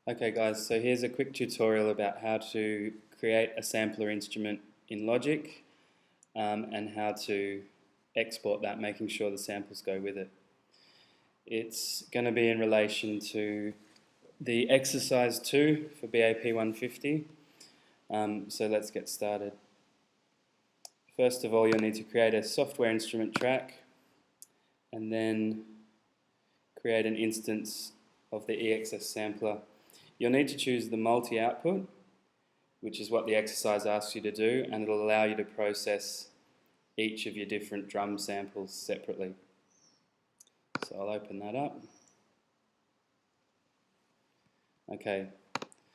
Okay guys, so here's a quick tutorial about how to create a sampler instrument in Logic and how to export that, making sure the samples go with it. It's going to be in relation to the exercise 2 for BAP 150, so let's get started. First of all, you'll need to create a software instrument track and then create an instance of the EXS sampler. You'll need to choose the multi-output, which is what the exercise asks you to do, and it'll allow you to process each of your different drum samples separately. So I'll open that up. Okay,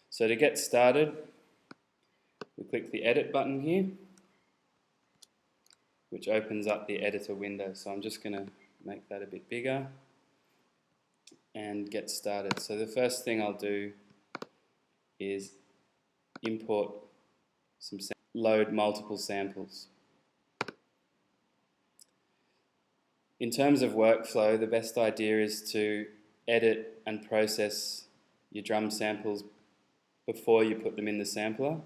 so to get started, we click the Edit button here, which opens up the editor window. So I'm just going to make that a bit bigger and get started. So the first thing I'll do is import load multiple samples. In terms of workflow, the best idea is to edit and process your drum samples before you put them in the sampler,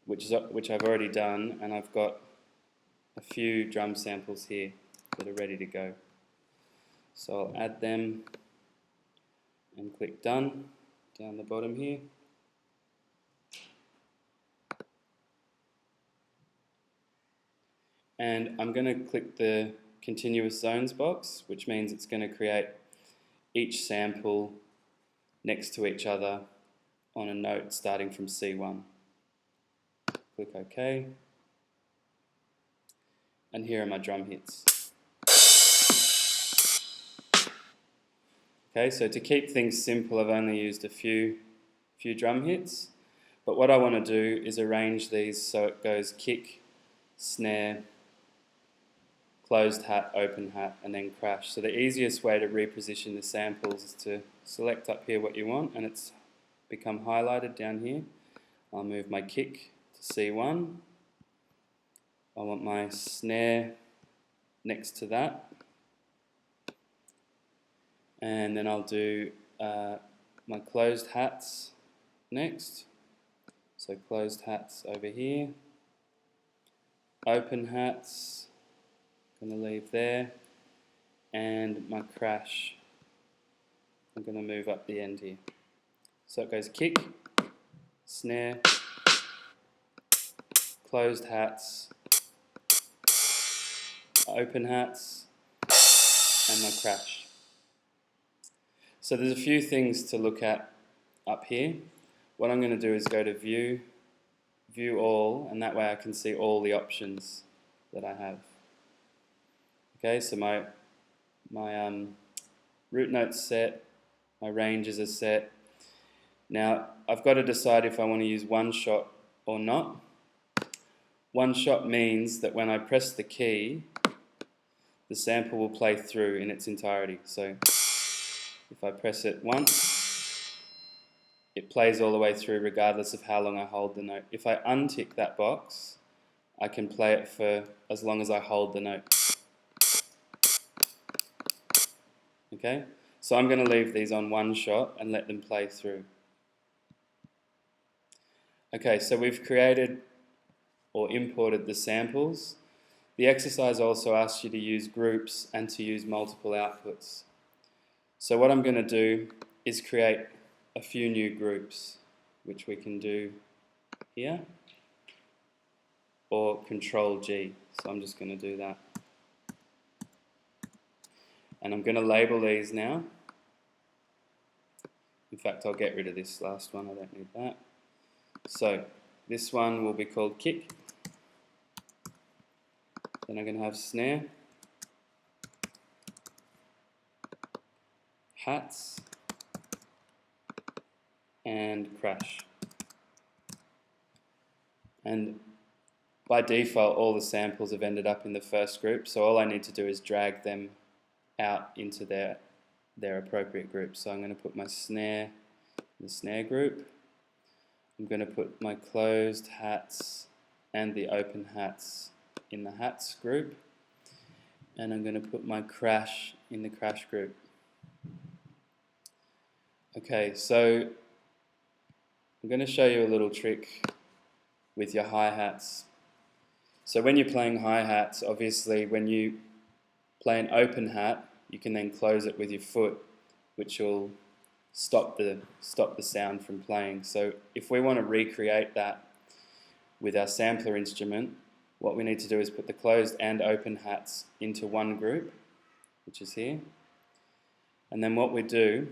which I've already done, and I've got a few drum samples here that are ready to go. So I'll add them and click Done down the bottom here. And I'm going to click the continuous zones box, which means it's going to create each sample next to each other on a note starting from C1. Click OK. And here are my drum hits. Okay, so to keep things simple, I've only used a few drum hits, but what I want to do is arrange these so it goes kick, snare, closed hat, open hat, and then crash. So the easiest way to reposition the samples is to select up here what you want, and it's become highlighted down here. I'll move my kick to C1. I want my snare next to that. And then I'll do my closed hats next. So closed hats over here. Open hats, I'm going to leave there. And my crash, I'm going to move up the end here. So it goes kick, snare, closed hats, open hats, and my crash. So there's a few things to look at up here. What I'm going to do is go to View, View All, and that way I can see all the options that I have. Okay, so my root notes set, my ranges are set. Now I've got to decide if I want to use one shot or not. One shot means that when I press the key, the sample will play through in its entirety. So if I press it once, it plays all the way through regardless of how long I hold the note. If I untick that box, I can play it for as long as I hold the note. Okay, so I'm going to leave these on one shot and let them play through. Okay, so we've created or imported the samples. The exercise also asks you to use groups and to use multiple outputs. So what I'm going to do is create a few new groups, which we can do here, or Control G. So I'm just going to do that. And I'm going to label these now. In fact, I'll get rid of this last one, I don't need that. So this one will be called kick. Then I'm going to have snare, hats, and crash. And by default, all the samples have ended up in the first group, so all I need to do is drag them out into their appropriate group. So I'm going to put my snare in the snare group. I'm going to put my closed hats and the open hats in the hats group. And I'm going to put my crash in the crash group. Okay, so I'm going to show you a little trick with your hi-hats. So when you're playing hi-hats, obviously when you play an open hat, you can then close it with your foot, which will stop the sound from playing. So if we want to recreate that with our sampler instrument, what we need to do is put the closed and open hats into one group, which is here. And then what we do